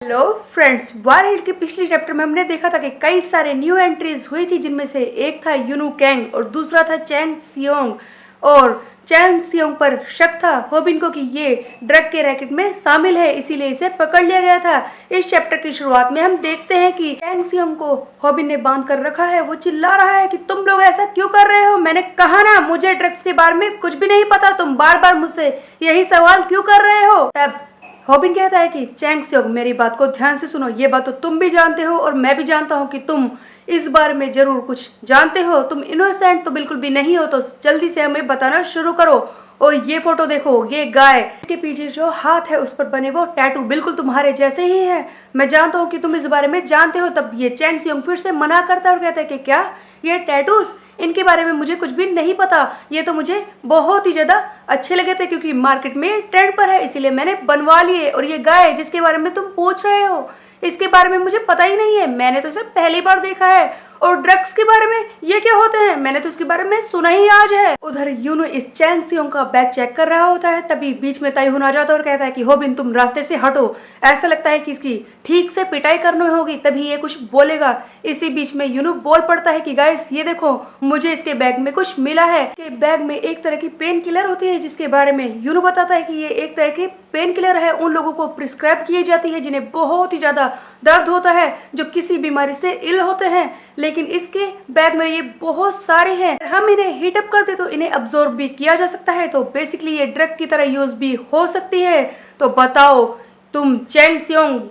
Hello friends, वार hit के पिछले chapter में हमने देखा था कि कई सारे न्यू एंट्रीज हुई थी, जिनमें से एक था यूनू कैंग और दूसरा था चैंग सियोंग। और चैंग सियोंग पर शक था होबिन को कि ये ड्रग के रैकेट में शामिल है, इसीलिए इसे पकड़ लिया गया था। इस चैप्टर की शुरुआत में हम देखते हैं कि चैंग सियोंग को होबिन ने बांध कर रखा है। वो चिल्ला रहा है कि तुम लोग ऐसा क्यों कर रहे हो? मैंने कहा ना, मुझे ड्रग्स के बारे में कुछ भी नहीं पता, तुम बार बार मुझसे यही सवाल क्यों कर रहे हो? तब होबिन कहता है कि चैंग सियोंग, मेरी बात को ध्यान से सुनो। ये बात तो तुम भी जानते हो और मैं भी जानता हूँ कि तुम इस बारे में जरूर कुछ जानते हो। तुम इनोसेंट तो बिल्कुल भी नहीं हो, तो जल्दी से हमें बताना शुरू करो। और ये फोटो देखो, ये गाय, इसके पीछे जो हाथ है उस पर बने वो टैटू बिल्कुल तुम्हारे जैसे ही है। मैं जानता हूँ कि तुम इस बारे में जानते हो। तब ये चैंग सियोंग फिर से मना करता है और कहता है कि क्या ये टैटूज, इनके बारे में मुझे कुछ भी नहीं पता। ये तो मुझे बहुत ही ज़्यादा अच्छे लगे थे क्योंकि मार्केट में ट्रेंड पर है, इसीलिए मैंने बनवा लिए। और ये गाय जिसके बारे में तुम पूछ रहे हो, इसके बारे में मुझे पता ही नहीं है, मैंने तो इसे पहली बार देखा है। और ड्रग्स के बारे में ये क्या होते हैं, मैंने तो इसके बारे में सुना ही आज है। उधर यूनो इस चैंग सियोंग का बैग चेक कर रहा होता है, तभी बीच में ताइहुन आ जाता है और कहता है कि होबिन, तुम रास्ते से हटो। ऐसा लगता है कि इसकी ठीक से पिटाई करनी होगी, तभी ये कुछ बोलेगा। इसी बीच में यूनो बोल पड़ता है कि गाइस ये देखो, मुझे इसके बैग में कुछ मिला है। इसके बैग में एक तरह की पेन किलर होती है, जिसके बारे में यूनो बताता है कि ये एक तरह की पेन किलर है, उन लोगों को प्रिस्क्राइब की जाती है जिन्हें बहुत ही ज्यादा दर्द होता है, जो किसी बीमारी से इल होते हैं। लेकिन इसके बैग में ये बहुत सारे हैं, हम इन्हें हीट अप कर दे तो इन्हें अब्सॉर्ब भी किया जा सकता है, तो बेसिकली ये ड्रग की तरह यूज भी हो सकती है। तो बताओ तुम चैंग सियोंग,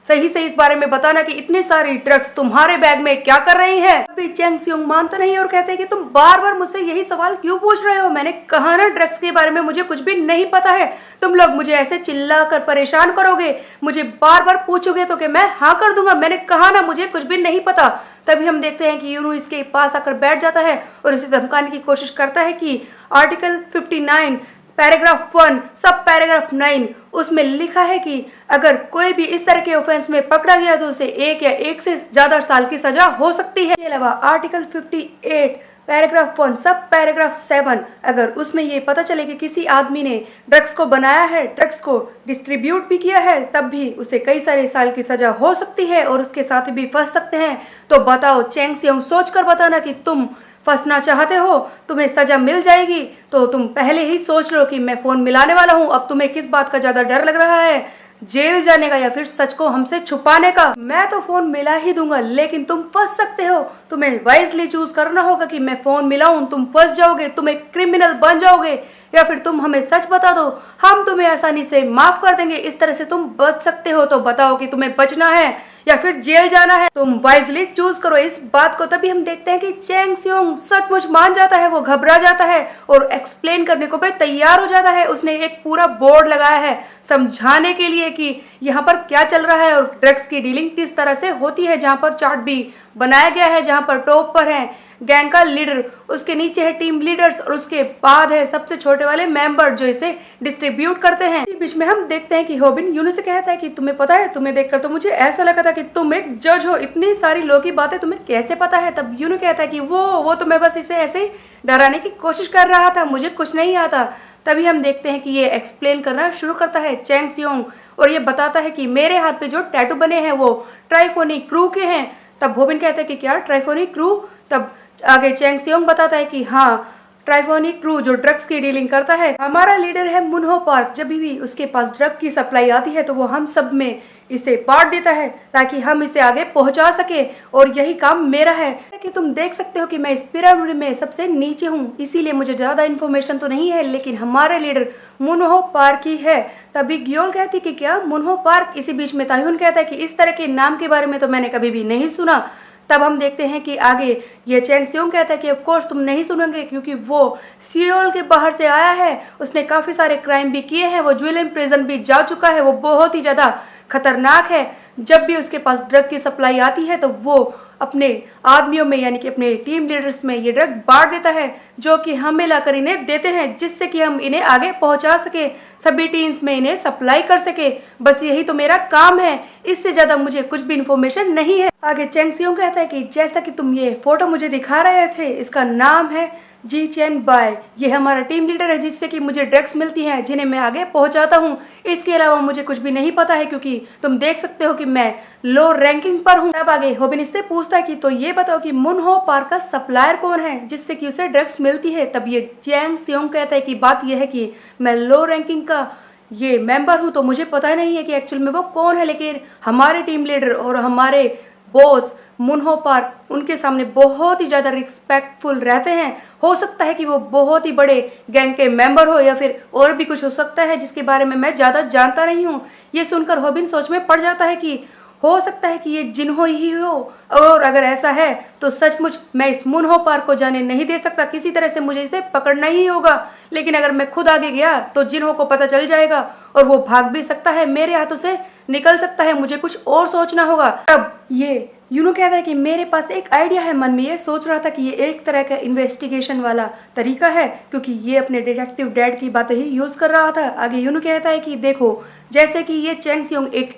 सही से इस बारे में बताना कि इतनी सारी ड्रग्स तुम्हारे बैग में क्या कर रही है? अभी चैंग सियोंग मानता नहीं और कहते हैं कि तुम बार बार मुझसे यही सवाल क्यों पूछ रहे हो? मैंने कहा ना, ड्रग्स के बारे में मुझे कुछ भी नहीं पता है। तुम लोग मुझे ऐसे चिल्ला कर परेशान करोगे, मुझे बार बार पूछोगे तो कि मैं हाँ कर दूंगा। मैंने कहा ना, मुझे कुछ भी नहीं पता। तभी हम देखते हैं कि यूनू इसके पास आकर बैठ जाता है और इसे धमकाने की कोशिश करता है कि आर्टिकल 59 पैराग्राफ 1 सब पैराग्राफ 9 उसमें लिखा है कि अगर कोई भी इस तरह के ऑफेंस में पकड़ा गया तो उसे 1 या 1 से ज्यादा साल की सजा हो सकती है। इसके अलावा आर्टिकल 58 पैराग्राफ 1 सब पैराग्राफ 7, अगर उसमें ये पता चले कि किसी आदमी ने ड्रग्स को बनाया है, ड्रग्स को डिस्ट्रीब्यूट भी किया है, तब भी उसे कई सारे साल की सजा हो सकती है और उसके साथ भी फंस सकते हैं। तो बताओ चैंग सियोंग, सोच कर बताना कि तुम फंसना चाहते हो, तुम्हें सजा मिल जाएगी तो तुम पहले ही सोच लो कि मैं फोन मिलाने वाला हूँ। अब तुम्हें किस बात का ज्यादा डर लग रहा है, जेल जाने का या फिर सच को हमसे छुपाने का? मैं तो फोन मिला ही दूंगा, लेकिन तुम फंस सकते हो। तुम्हें वाइजली चूज करना होगा कि मैं फोन मिलाऊं, तुम फंस जाओगे, तुम एक क्रिमिनल बन जाओगे, या फिर तुम हमें सच बता दो, हम तुम्हें आसानी से माफ कर देंगे। इस तरह से तुम बच सकते हो। तो बताओ कि तुम्हें बचना है या फिर जेल जाना है, तुम वाइजली चूज करो इस बात को। तभी हम देखते हैं कि चैंग सियोंग सचमुच मान जाता है, वो घबरा जाता है और एक्सप्लेन करने को भी तैयार हो जाता है। उसने एक पूरा बोर्ड लगाया है समझाने के लिए कि यहाँ पर क्या चल रहा है और ड्रग्स की डीलिंग किस तरह से होती है। जहाँ पर चार्ट भी बनाया गया है, जहाँ पर टॉप पर है गैंग का लीडर, उसके नीचे है टीम लीडर्स और उसके बाद है सबसे छोटे वाले मेंबर जो इसे डिस्ट्रीब्यूट करते हैं। इसी बीच में हम देखते हैं कि होबिन यूनो से कहता है कि तुम्हें पता है, तुम्हें देखकर तो मुझे ऐसा लगा था कि तुम एक जज हो, इतनी सारी लॉ की बातें तुम्हें कैसे पता है? तब यूनो कहता है कि वो तो मैं बस इसे ऐसे ही डराने की कोशिश कर रहा था, मुझे कुछ नहीं आता। तभी हम देखते हैं कि ये एक्सप्लेन करना शुरू करता है चैंग सियोंग और ये बताता है कि मेरे हाथ पे जो टैटू बने हैं वो ट्राइफोनी क्रू के हैं। तब होबिन कहता है कि क्या ट्राइफोनी क्रू? तब आगे चैंग सियोंग बताता है कि हाँ, ट्राइफोनी क्रू जो ड्रग्स की डीलिंग करता है, हमारा लीडर है मुनहो पार्क। जब भी उसके पास ड्रग की सप्लाई आती है तो वो हम सब में इसे बांट देता है ताकि हम इसे आगे पहुंचा सके, और यही काम मेरा है। कि तुम देख सकते हो कि मैं इस पिरामिड में सबसे नीचे हूँ, इसीलिए मुझे ज्यादा इन्फॉर्मेशन तो नहीं है, लेकिन हमारे लीडर मुनहो पार्क ही है। तभी गियोल कहती कि क्या मुनहो पार्क? इसी बीच में ताइहुन कहता है कि इस तरह के नाम के बारे में तो मैंने कभी भी नहीं सुना। तब हम देखते हैं कि आगे ये चैंग सियोंग कहता है कि ऑफ कोर्स तुम नहीं सुनोगे, क्योंकि वो सियोल के बाहर से आया है, उसने काफ़ी सारे क्राइम भी किए हैं, वो ज्वेलन प्रिजन भी जा चुका है, वो बहुत ही ज़्यादा खतरनाक है। जब भी उसके पास ड्रग की सप्लाई आती है तो वो अपने आदमियों में यानी कि अपने टीम लीडर्स में ये ड्रग बांट देता है, जो कि हमें लाकर इन्हें देते हैं, जिससे कि हम इन्हें आगे पहुंचा सके, सभी टीम्स में इन्हें सप्लाई कर सके। बस यही तो मेरा काम है, इससे ज़्यादा मुझे कुछ भी इन्फॉर्मेशन नहीं है। आगे चैंग सियोंग कहता है कि जैसा कि तुम ये फोटो मुझे दिखा रहे थे, इसका नाम है जी चैन बाय, ये हमारा टीम लीडर है जिससे कि मुझे ड्रग्स मिलती हैं जिन्हें मैं आगे पहुंचाता हूं। इसके अलावा मुझे कुछ भी नहीं पता है क्योंकि तुम देख सकते हो कि मैं लो रैंकिंग पर हूं। तब आगे होबिन इससे पूछता है कि तो ये बताओ कि मुनहो पार्क का सप्लायर कौन है जिससे कि उसे ड्रग्स मिलती है। तब ये चैंग सियोंग कहता है कि बात यह है कि मैं लो रैंकिंग का ये मेंबर हूँ, तो मुझे पता नहीं है कि एक्चुअल में वो कौन है, लेकिन हमारे टीम लीडर और हमारे बॉस मुनहो पार्क उनके सामने बहुत ही ज़्यादा रिस्पेक्टफुल रहते हैं। हो सकता है कि वो बहुत ही बड़े गैंग के मेंबर हो या फिर और भी कुछ हो सकता है जिसके बारे में मैं ज़्यादा जानता नहीं हूँ। ये सुनकर होबिन सोच में पड़ जाता है कि हो सकता है कि ये जिन्हो ही हो, और अगर ऐसा है तो सचमुच मैं इस मुनहो पार्क को जाने नहीं दे सकता। किसी तरह से मुझे इसे पकड़ना ही होगा, लेकिन अगर मैं खुद आगे गया तो जिन्हो को पता चल जाएगा और वो भाग भी सकता है, मेरे हाथों से निकल सकता है। मुझे कुछ और सोचना होगा। अब ये यूनो कहता है कि मेरे पास एक आइडिया है। मन में ये सोच रहा था कि ये एक तरह का इन्वेस्टिगेशन वाला तरीका है क्योंकि ये अपने डिटेक्टिव डैड की बातें ही यूज कर रहा था। आगे यूनो कहता है कि देखो, जैसे कि ये चैंग सियोंग एक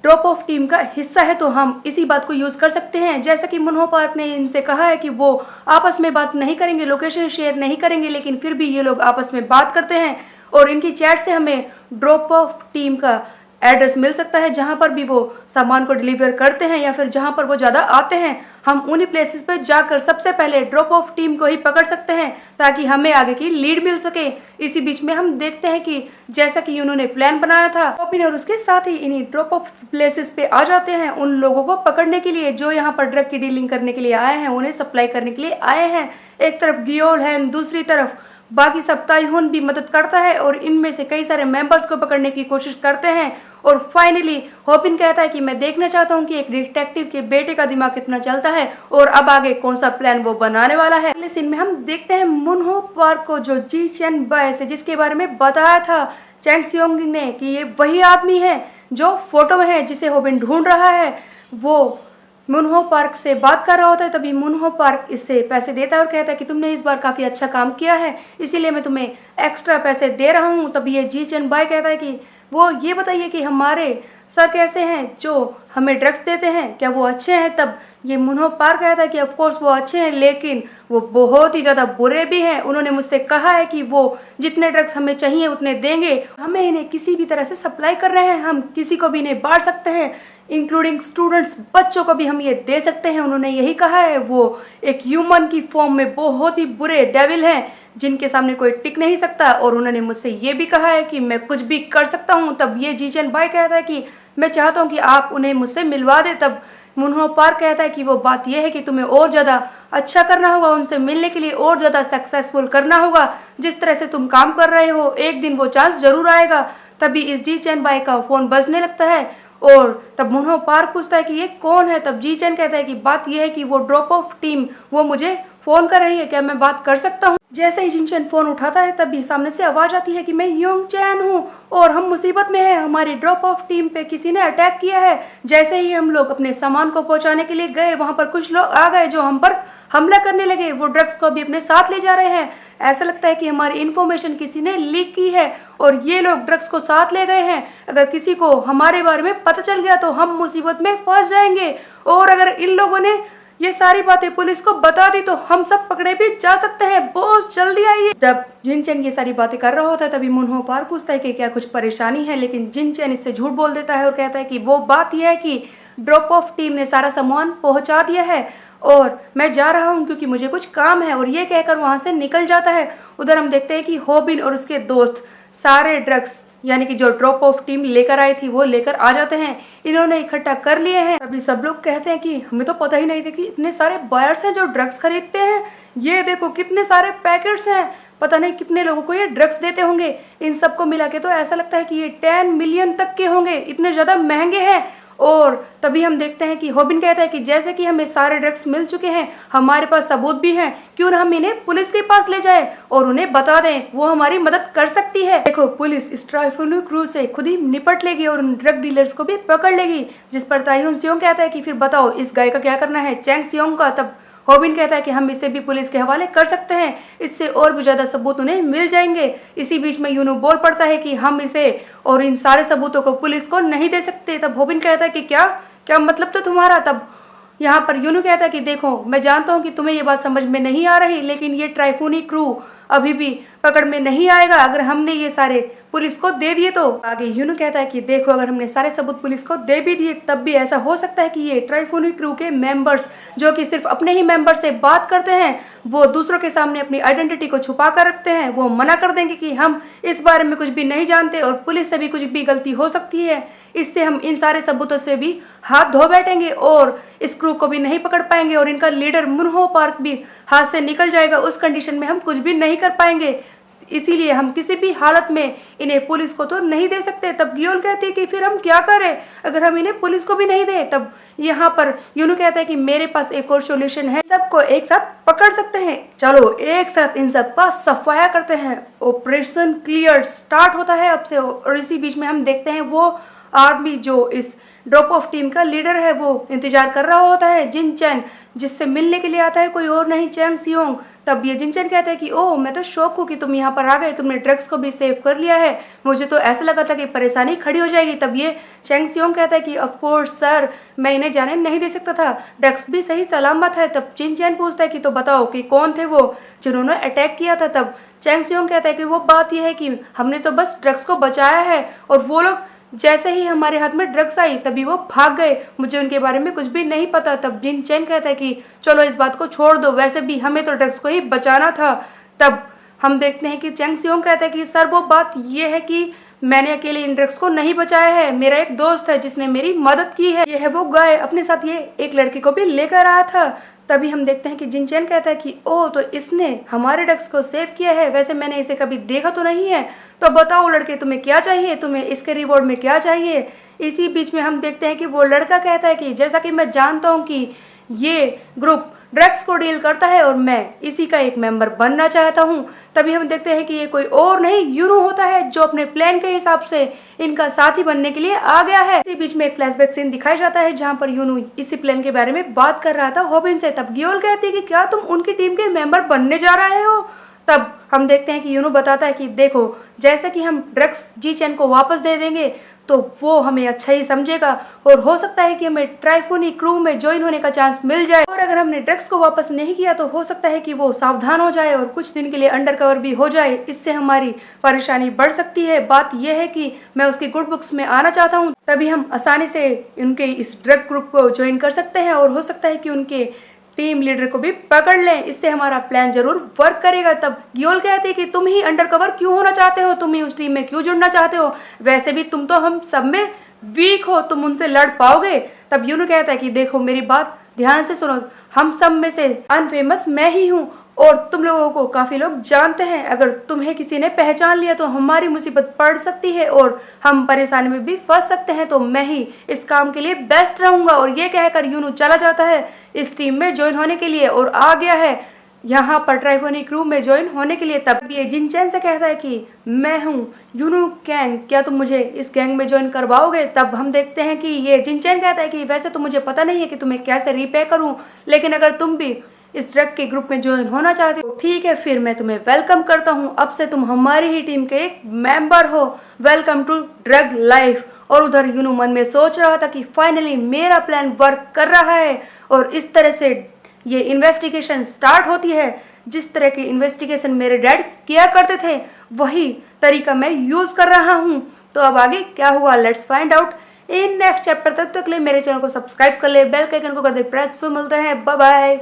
ड्रॉप ऑफ टीम का हिस्सा है तो हम इसी बात को यूज कर सकते हैं। जैसा कि मुनहो पार्क ने इनसे कहा है कि वो आपस में बात नहीं करेंगे, लोकेशन शेयर नहीं करेंगे, लेकिन फिर भी ये लोग आपस में बात करते हैं और इनकी चैट से हमें ड्रॉप ऑफ टीम का एड्रेस मिल सकता है जहां पर भी वो सामान को डिलीवर करते हैं या फिर जहां पर वो ज़्यादा आते हैं। हम उन्हीं प्लेसेस पे जाकर सबसे पहले ड्रॉप ऑफ टीम को ही पकड़ सकते हैं ताकि हमें आगे की लीड मिल सके। इसी बीच में हम देखते हैं कि जैसा कि उन्होंने प्लान बनाया था, ओपिन और उसके साथ ही इन्हीं ड्रॉप ऑफ प्लेसेस पे आ जाते हैं उन लोगों को पकड़ने के लिए जो यहाँ पर ड्रग की डीलिंग करने के लिए आए हैं, उन्हें सप्लाई करने के लिए आए हैं। एक तरफ गियोल है, दूसरी तरफ बाकी सब ताइहुन भी मदद करता है और इनमें से कई सारे मेंबर्स को पकड़ने की कोशिश करते हैं। और फाइनली होपिन कहता है कि मैं देखना चाहता हूं कि एक डिटेक्टिव के बेटे का दिमाग कितना चलता है और अब आगे कौन सा प्लान वो बनाने वाला है। अगले सीन में हम देखते हैं मुनहो पार्क को जो जी चैन बाय से जिसके बारे में बताया था चैंग सियोंग ने कि ये वही आदमी है जो फोटो में है जिसे होबिन ढूंढ रहा है, वो मुनहो पार्क से बात कर रहा होता है। तभी मुनहो पार्क इससे पैसे देता है और कहता है कि तुमने इस बार काफ़ी अच्छा काम किया है, इसीलिए मैं तुम्हें एक्स्ट्रा पैसे दे रहा हूँ। तभी ये जी चैन बाय कहता है कि वो ये बताइए कि हमारे सर कैसे हैं जो हमें ड्रग्स देते हैं, क्या वो अच्छे हैं। तब ये मुनहो पार्क कहता है कि ऑफ कोर्स वो अच्छे हैं, लेकिन वो बहुत ही ज़्यादा बुरे भी हैं। उन्होंने मुझसे कहा है कि वो जितने ड्रग्स हमें चाहिए उतने देंगे, हमें इन्हें किसी भी तरह से सप्लाई कर रहे हैं, हम किसी को भी इन्हें बांट सकते हैं, इंक्लूडिंग स्टूडेंट्स, बच्चों को भी हम ये दे सकते हैं। उन्होंने यही कहा है। वो एक ह्यूमन की फॉर्म में बहुत ही बुरे डेविल हैं जिनके सामने कोई टिक नहीं सकता और उन्होंने मुझसे ये भी कहा है कि मैं कुछ भी कर सकता हूँ। तब ये जी चैन बाय कहता है कि मैं चाहता हूँ कि आप उन्हें मुझसे मिलवा दें। तब मुनहो पार्क कहता है कि वो बात यह है कि तुम्हें और ज़्यादा अच्छा करना होगा, उनसे मिलने के लिए और ज़्यादा सक्सेसफुल करना होगा। जिस तरह से तुम काम कर रहे हो एक दिन वो चांस जरूर आएगा। तभी इस जी चैन बाय का फ़ोन बजने लगता है और तब मुनहो पार्क पूछता है कि ये कौन है। तब जी चैन कहता है कि बात यह है कि वो ड्रॉप ऑफ टीम वो मुझे फ़ोन कर रही है, क्या मैं बात कर सकता हूँ। जैसे ही जिन चैन फ़ोन उठाता है तभी सामने से आवाज़ आती है कि मैं योंग चैन हूँ और हम मुसीबत में हैं, हमारी ड्रॉप ऑफ टीम पे किसी ने अटैक किया है। जैसे ही हम लोग अपने सामान को पहुंचाने के लिए गए वहाँ पर कुछ लोग आ गए जो हम पर हमला करने लगे। वो ड्रग्स को भी अपने साथ ले जा रहे हैं। ऐसा लगता है कि हमारी इन्फॉर्मेशन किसी ने लीक की है और ये लोग ड्रग्स को साथ ले गए हैं। अगर किसी को हमारे बारे में पता चल गया तो हम मुसीबत में फंस जाएंगे और अगर इन लोगों ने ये सारी बातें पुलिस को बता दी तो हम सब पकड़े भी जा सकते हैं। बॉस जल्दी आइए। जब जिन चैन ये सारी बातें कर रहा होता है तभी मुनहो पार्क पूछता है कि क्या कुछ परेशानी है, लेकिन जिन चैन इससे झूठ बोल देता है और कहता है कि वो बात यह है कि ड्रॉप ऑफ टीम ने सारा सामान पहुंचा दिया है और मैं जा रहा हूं क्योंकि मुझे कुछ काम है, और ये कहकर वहां से निकल जाता है। उधर हम देखते हैं कि होबिन और उसके दोस्त सारे ड्रग्स यानी कि जो ड्रॉप ऑफ टीम लेकर आई थी वो लेकर आ जाते हैं। इन्होंने इकट्ठा कर लिए हैं। अभी सब लोग कहते हैं कि हमें तो पता ही नहीं था कि इतने सारे बायर्स हैं जो ड्रग्स खरीदते हैं। ये देखो कितने सारे पैकेट्स हैं, पता नहीं कितने लोगों को ये ड्रग्स देते होंगे। इन सबको मिला के तो ऐसा लगता है कि ये 10 मिलियन तक के होंगे, इतने ज़्यादा महंगे हैं। और तभी हम देखते हैं कि होबिन कहता है कि जैसे कि हमें सारे ड्रग्स मिल चुके हैं, हमारे पास सबूत भी हैं, क्यों ना हम इन्हें पुलिस के पास ले जाएं और उन्हें बता दें, वो हमारी मदद कर सकती है। देखो पुलिस इस ट्राइफोनू क्रू से खुद ही निपट लेगी और उन ड्रग डीलर्स को भी पकड़ लेगी। जिस पर ताइहुन सियोंग कहता है कि फिर बताओ इस गाय का क्या करना है, चैंग सियोंग का। तब होबिन कहता है कि हम इसे भी पुलिस के हवाले कर सकते हैं, इससे और भी ज़्यादा सबूत उन्हें मिल जाएंगे। इसी बीच में यूनू बोल पड़ता है कि हम इसे और इन सारे सबूतों को पुलिस को नहीं दे सकते। तब होबिन कहता है कि क्या क्या मतलब तो तुम्हारा। तब यहाँ पर यूनू कहता है कि देखो मैं जानता हूँ कि तुम्हें ये बात समझ में नहीं आ रही, लेकिन ये ट्राइफूनी क्रू अभी भी पकड़ में नहीं आएगा अगर हमने ये सारे पुलिस को दे दिए तो। आगे यूनू कहता है कि देखो अगर हमने सारे सबूत पुलिस को दे भी दिए तब भी ऐसा हो सकता है कि ये ट्राइफूनी क्रू के मेंबर्स जो कि सिर्फ अपने ही मेंबर से बात करते हैं, वो दूसरों के सामने अपनी आइडेंटिटी को छुपा कर रखते हैं। वो मना कर देंगे कि हम इस बारे में कुछ भी नहीं जानते और पुलिस से भी कुछ भी गलती हो सकती है। इससे हम इन सारे सबूतों से भी हाथ धो बैठेंगे और इस क्रू को भी नहीं पकड़ पाएंगे और इनका लीडर मुनहो पार्क भी हाथ से निकल जाएगा। उस कंडीशन में हम कुछ भी नहीं कर पाएंगे, इसीलिए हम किसी भी हालत में इन्हें पुलिस को तो नहीं दे सकते। तब गियोल कहती है कि फिर हम क्या करें अगर हम इन्हें पुलिस को भी नहीं दें। तब यहाँ पर यूनू कहता है कि मेरे पास एक और सॉल्यूशन है, सबको एक साथ पकड़ सकते हैं, चलो एक साथ इन सब का सफाया करते हैं। ऑपरेशन क्लियर स्टार्ट होता है अब से और इसी बीच में हम देखते हैं वो आदमी जो इस ड्रॉप ऑफ टीम का लीडर है वो इंतजार कर रहा होता है जिन चैन, जिससे मिलने के लिए आता है कोई और नहीं चैंग सियोंग। तब ये जिन चैन कहता है कि ओह मैं तो शौक हूँ कि तुम यहाँ पर आ गए, तुमने ड्रग्स को भी सेव कर लिया है, मुझे तो ऐसा लगा था कि परेशानी खड़ी हो जाएगी। तब ये चैंग सियोंग कहता है कि ऑफ कोर्स सर, मैं इन्हें जाने नहीं दे सकता था, ड्रग्स भी सही सलामत है। तब जिन चैन पूछता है कि तो बताओ कि कौन थे वो जिन्होंने अटैक किया था। तब चैंग सियोंग कहता है कि वो बात यह है कि हमने तो बस ड्रग्स को बचाया है और वो लोग जैसे ही हमारे हाथ में ड्रग्स आई तभी वो भाग गए, मुझे उनके बारे में कुछ भी नहीं पता। तब जिन चैन कहता है कि चलो इस बात को छोड़ दो, वैसे भी हमें तो ड्रग्स को ही बचाना था। तब हम देखते हैं कि चैंग सियोंग कहता है कि सर वो बात ये है कि मैंने अकेले इन ड्रग्स को नहीं बचाया है, मेरा एक दोस्त है जिसने मेरी मदद की है, ये है वो गाय, अपने साथ ये एक लड़की को भी लेकर आया था। तभी हम देखते हैं कि जिन चैन कहता है कि ओह तो इसने हमारे ड्रग्स को सेव किया है, वैसे मैंने इसे कभी देखा तो नहीं है, तो बताओ लड़के तुम्हें क्या चाहिए, तुम्हें इसके रिवॉर्ड में क्या चाहिए। इसी बीच में हम देखते हैं कि वो लड़का कहता है कि जैसा कि मैं जानता हूँ कि ये ग्रुप ड्रग्स को डील करता है और मैं इसी का एक मेंबर बनना चाहता हूँ। तभी हम देखते हैं कि ये कोई और नहीं यूनू होता है जो अपने प्लान के हिसाब से इनका साथी बनने के लिए आ गया है। इसी बीच में एक फ्लैशबैक सीन दिखाया जाता है जहाँ पर यूनू इसी प्लान के बारे में बात कर रहा था होबिन से। तब गियोल कहती है कि क्या तुम उनकी टीम के मेंबर बनने जा रहे हो। तब हम देखते हैं कि यूनू बताता है कि देखो जैसे कि हम ड्रग्स जी चैन को वापस दे देंगे तो वो हमें अच्छा ही समझेगा और हो सकता है कि हमें ट्राइफूनी क्रू में ज्वाइन होने का चांस मिल जाए, और अगर हमने ड्रग्स को वापस नहीं किया तो हो सकता है कि वो सावधान हो जाए और कुछ दिन के लिए अंडरकवर भी हो जाए, इससे हमारी परेशानी बढ़ सकती है। बात यह है कि मैं उसकी गुड बुक्स में आना चाहता हूँ, तभी हम आसानी से उनके इस ड्रग ग्रुप को ज्वाइन कर सकते हैं और हो सकता है कि उनके टीम लीडर को भी पकड़ लें, इससे हमारा प्लान जरूर वर्क करेगा। तब गियोल कहते हैं कि तुम ही अंडरकवर क्यों होना चाहते हो, तुम ही उस टीम में क्यों जुड़ना चाहते हो, वैसे भी तुम तो हम सब में वीक हो, तुम उनसे लड़ पाओगे। तब यूनू कहता है कि देखो मेरी बात ध्यान से सुनो, हम सब में से अनफेमस मैं ही हूँ और तुम लोगों को काफ़ी लोग जानते हैं, अगर तुम्हें किसी ने पहचान लिया तो हमारी मुसीबत पड़ सकती है और हम परेशानी में भी फंस सकते हैं, तो मैं ही इस काम के लिए बेस्ट रहूँगा। और ये कहकर यूनू चला जाता है इस टीम में ज्वाइन होने के लिए और आ गया है यहाँ पर ट्राइफोनी क्रू में ज्वाइन होने के लिए। तब ये जिन चैन से कहता है कि मैं हूँ यूनू कैंग, क्या तुम मुझे इस गैंग में ज्वाइन करवाओगे। तब हम देखते हैं कि ये जिन चैन कहता है कि वैसे तो मुझे पता नहीं है कि तुम्हें कैसे रिपे करूँ, लेकिन अगर तुम भी इस ड्रग के ग्रुप में ज्वाइन होना चाहते हो ठीक है, फिर मैं तुम्हें वेलकम करता हूँ, अब से तुम हमारी ही टीम के एक मेंबर हो, वेलकम टू ड्रग लाइफ। और उधर यूनू मन में सोच रहा था कि फाइनली मेरा प्लान वर्क कर रहा है और इस तरह से ये इन्वेस्टिगेशन स्टार्ट होती है। जिस तरह की इन्वेस्टिगेशन मेरे डैड किया करते थे वही तरीका मैं यूज कर रहा हूँ। तो अब आगे क्या हुआ, let's find out in next chapter. तब तक के लिए मेरे चैनल को सब्सक्राइब कर ले, बेल के आइकन को कर दे प्रेस। फिर मिलते हैं, बाय बाय।